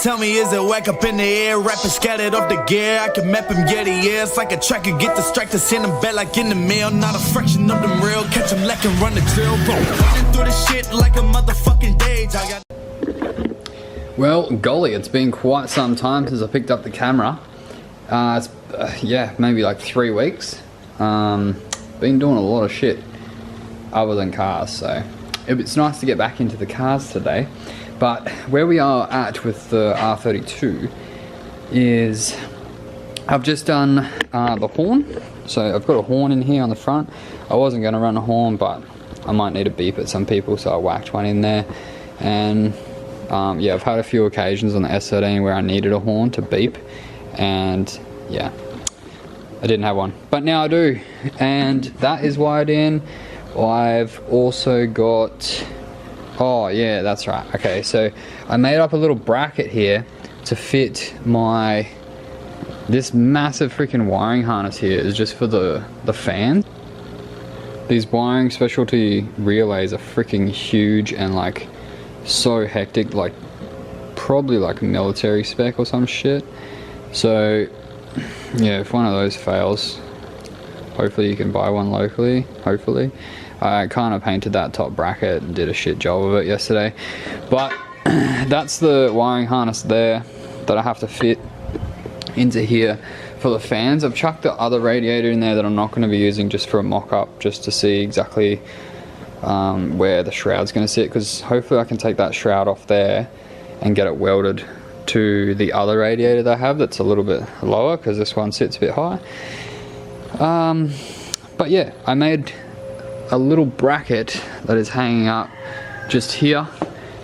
Tell me, is it whack up in the air? Rapping scattered off the gear. I can map him, yeah, yeah. It's like a tracker, get distracted, send him back like in the mail. Not a fraction of them real. Catch him like and run the drill. Running through the shit like a motherfucking dage. Well, golly, it's been quite some time since I picked up the camera. Yeah, maybe like 3 weeks. Been doing a lot of shit other than cars, so it's nice to get back into the cars today. But where we are at with the R32 is I've just done the horn. So I've got a horn in here on the front. I wasn't going to run a horn, but I might need a beep at some people, so I whacked one in there. And yeah, I've had a few occasions on the S13 where I needed a horn to beep, and yeah, I didn't have one, but now I do, and that is wired in. I've also got, oh yeah, that's right. Okay, so I made up a little bracket here to fit this massive freaking wiring harness here is just for the fan. These wiring specialty relays are freaking huge and like so hectic, like probably like military spec or some shit. So yeah, if one of those fails, hopefully you can buy one locally, hopefully. I kind of painted that top bracket and did a shit job of it yesterday. But that's the wiring harness there that I have to fit into here for the fans. I've chucked the other radiator in there that I'm not going to be using, just for a mock-up, just to see exactly where the shroud's going to sit, because hopefully I can take that shroud off there and get it welded to the other radiator that I have that's a little bit lower, because this one sits a bit high. But yeah, I made a little bracket that is hanging up just here,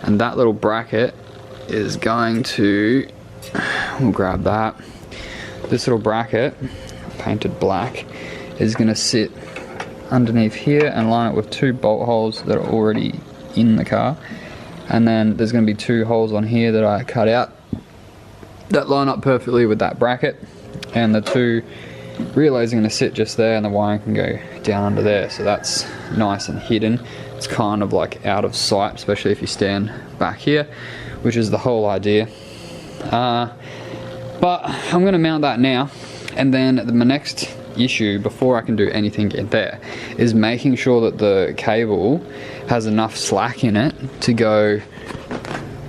and that little bracket is going to, we'll grab that, this little bracket painted black is going to sit underneath here and line it with 2 bolt holes that are already in the car, and then there's going to be 2 holes on here that I cut out that line up perfectly with that bracket, and the 2 relays are going to sit just there, and the wiring can go down under there, so that's nice and hidden. It's kind of like out of sight, especially if you stand back here, which is the whole idea. But I'm going to mount that now, and then my next issue before I can do anything in there is making sure that the cable has enough slack in it to go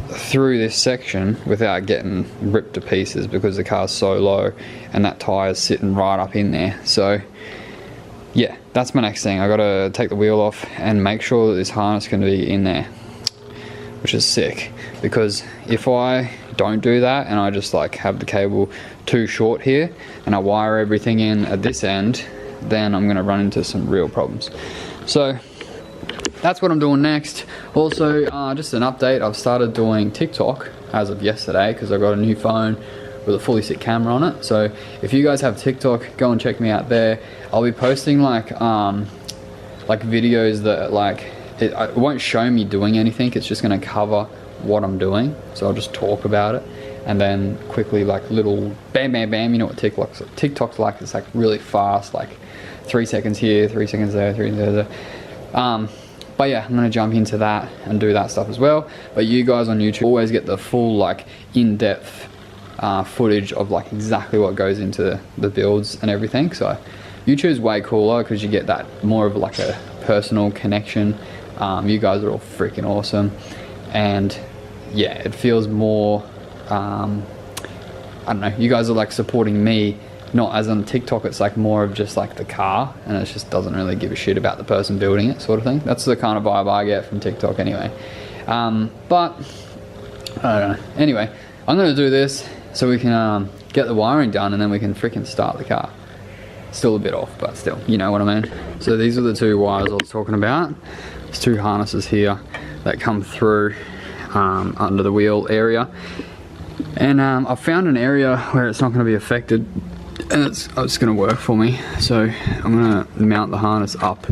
through this section without getting ripped to pieces, because the car's so low and that tire's sitting right up in there. So yeah, that's my next thing. I gotta take the wheel off and make sure that this harness can be in there, which is sick, because if I don't do that and I just like have the cable too short here and I wire everything in at this end, then I'm gonna run into some real problems. So that's what I'm doing next. Also, just an update, I've started doing TikTok as of yesterday, because I got a new phone with a fully sit camera on it. So if you guys have TikTok, go and check me out there. I'll be posting like videos that like, it won't show me doing anything, it's just gonna cover what I'm doing. So I'll just talk about it, and then quickly like little bam bam bam, you know what TikTok's like, it's like really fast, like 3 seconds here, 3 seconds there, 3 seconds there. But yeah, I'm gonna jump into that and do that stuff as well. But you guys on YouTube always get the full like in-depth footage of like exactly what goes into the builds and everything. So YouTube's way cooler because you get that more of like a personal connection. You guys are all freaking awesome, and yeah, it feels more I don't know, you guys are like supporting me, not as on TikTok. It's like more of just like the car, and it just doesn't really give a shit about the person building it, sort of thing. That's the kind of vibe I get from TikTok anyway. But I don't know. Anyway, I'm gonna do this so we can get the wiring done, and then we can freaking start the car. Still a bit off, but still, you know what I mean. So these are the 2 wires I was talking about. There's 2 harnesses here that come through under the wheel area, and I've found an area where it's not going to be affected, and it's going to work for me. So I'm going to mount the harness up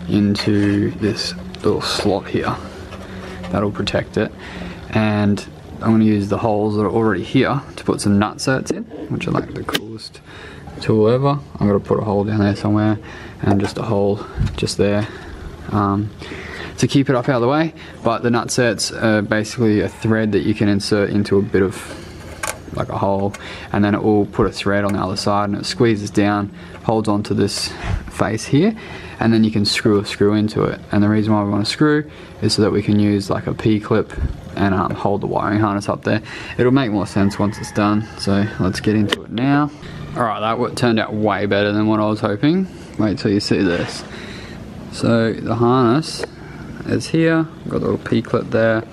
into this little slot here. That'll protect it, and I'm going to use the holes that are already here to put some nutserts in, which are like the coolest tool ever. I'm going to put a hole down there somewhere, and just a hole just there. It's to keep it up out of the way. But the nut sets are basically a thread that you can insert into a bit of like a hole, and then it will put a thread on the other side and it squeezes down, holds onto this face here, and then you can screw a screw into it. And the reason why we want to screw is so that we can use like a P-clip and hold the wiring harness up there. It'll make more sense once it's done, so let's get into it now. Alright, that turned out way better than what I was hoping. Wait till you see this. So the harness is here, got a little P-clip there,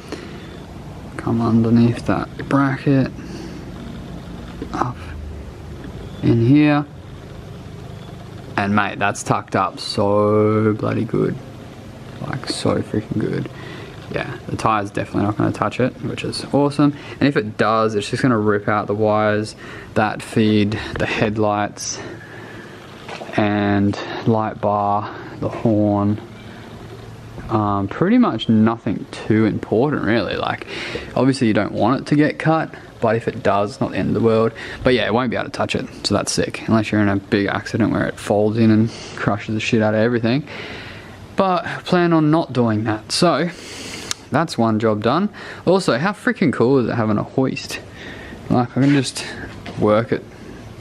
come underneath that bracket, up in here, and mate, that's tucked up so bloody good, like so freaking good. Yeah, the tire's definitely not going to touch it, which is awesome. And if it does, it's just going to rip out the wires that feed the headlights and light bar, the horn. Pretty much nothing too important really. Like, obviously you don't want it to get cut, but if it does, it's not the end of the world. But yeah, it won't be able to touch it, so that's sick. Unless you're in a big accident where it folds in and crushes the shit out of everything. But I plan on not doing that. So that's one job done. Also, how freaking cool is it having a hoist? Like, I can just work at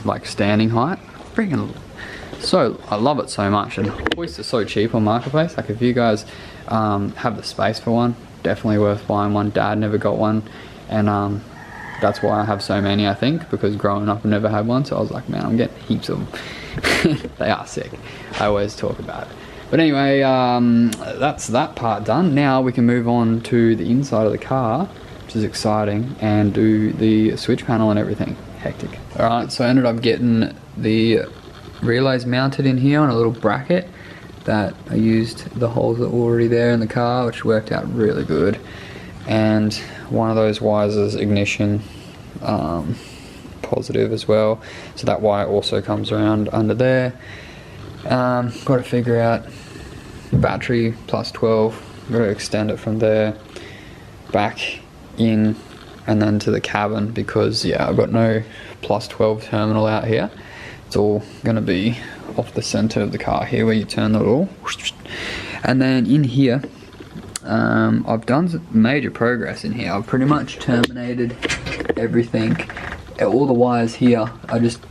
like standing height. Freaking so, I love it so much. And hoists are so cheap on Marketplace. Like, if you guys have the space for one, definitely worth buying one. Dad never got one, and that's why I have so many, I think, because growing up I never had one. So I was like, man, I'm getting heaps of them. They are sick. I always talk about it. But anyway, that's that part done. Now we can move on to the inside of the car, which is exciting, and do the switch panel and everything. Hectic. Alright, so I ended up getting the relays mounted in here on a little bracket that I used the holes that were already there in the car, which worked out really good. And one of those wires is ignition positive as well, so that wire also comes around under there. Got to figure out battery plus 12, got to extend it from there back in and then to the cabin, because yeah, I've got no plus 12 terminal out here. It's all going to be off the center of the car here where you turn the little, and then in here I've done major progress in here. I've pretty much terminated everything, all the wires here. I just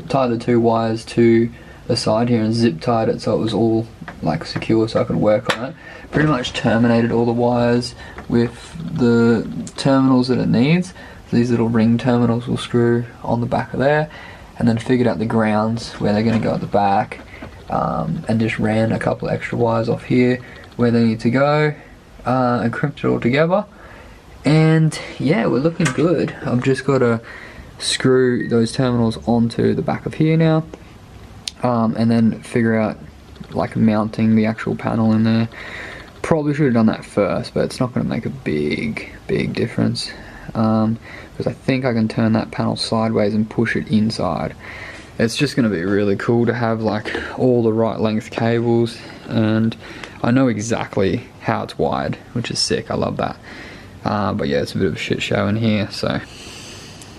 tied the two wires to the side here and zip tied it so it was all like secure so I could work on it. Pretty much terminated all the wires with the terminals that it needs. These little ring terminals will screw on the back of there, and then figured out the grounds where they're going to go at the back, and just ran a couple of extra wires off here where they need to go, and crimped it all together. And yeah, we're looking good. I've just got to screw those terminals onto the back of here now, and then figure out like mounting the actual panel in there. Probably should have done that first, but it's not going to make a big difference, because I think I can turn that panel sideways and push it inside. It's just going to be really cool to have like all the right length cables, and I know exactly how it's wired, which is sick. I love that. But yeah, it's a bit of a shit show in here. So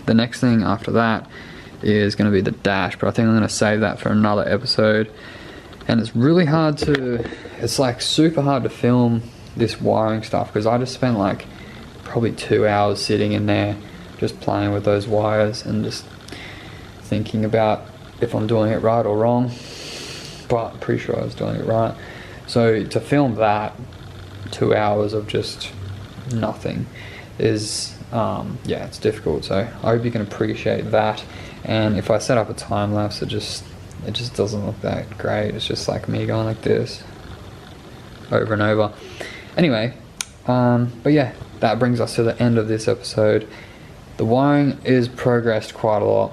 the next thing after that is going to be the dash, but I think I'm going to save that for another episode. And it's really hard to, it's like super hard to film this wiring stuff, because I just spent like probably 2 hours sitting in there just playing with those wires and just thinking about if I'm doing it right or wrong, but I'm pretty sure I was doing it right. So to film that 2 hours of just nothing is yeah, it's difficult. So I hope you can appreciate that. And if I set up a time lapse, it just doesn't look that great. It's just like me going like this over and over. Anyway, but yeah, that brings us to the end of this episode. The wiring is progressed quite a lot,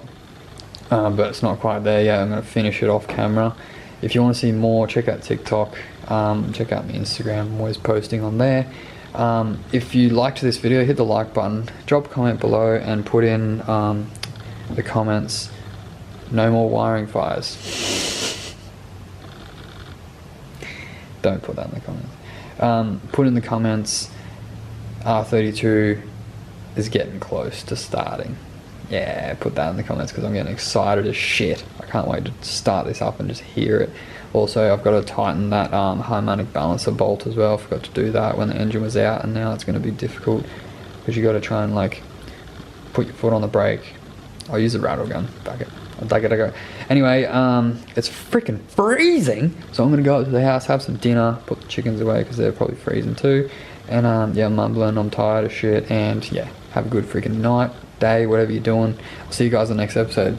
but it's not quite there yet. I'm going to finish it off camera. If you want to see more, check out TikTok, check out my Instagram. I'm always posting on there. If you liked this video, hit the like button, drop a comment below, and put in the comments, no more wiring fires. Don't put that in the comments. Put in the comments, R32 is getting close to starting. Yeah, put that in the comments, because I'm getting excited as shit. I can't wait to start this up and just hear it. Also, I've got to tighten that harmonic balancer bolt as well. I forgot to do that when the engine was out, and now it's going to be difficult because you got to try and like put your foot on the brake. I'll use the rattle gun. Back it. I gotta go. Anyway, it's freaking freezing, so I'm gonna go up to the house, have some dinner, put the chickens away because they're probably freezing too. And yeah, I'm mumbling. I'm tired of shit. And yeah, have a good freaking night, day, whatever you're doing. I'll see you guys in the next episode.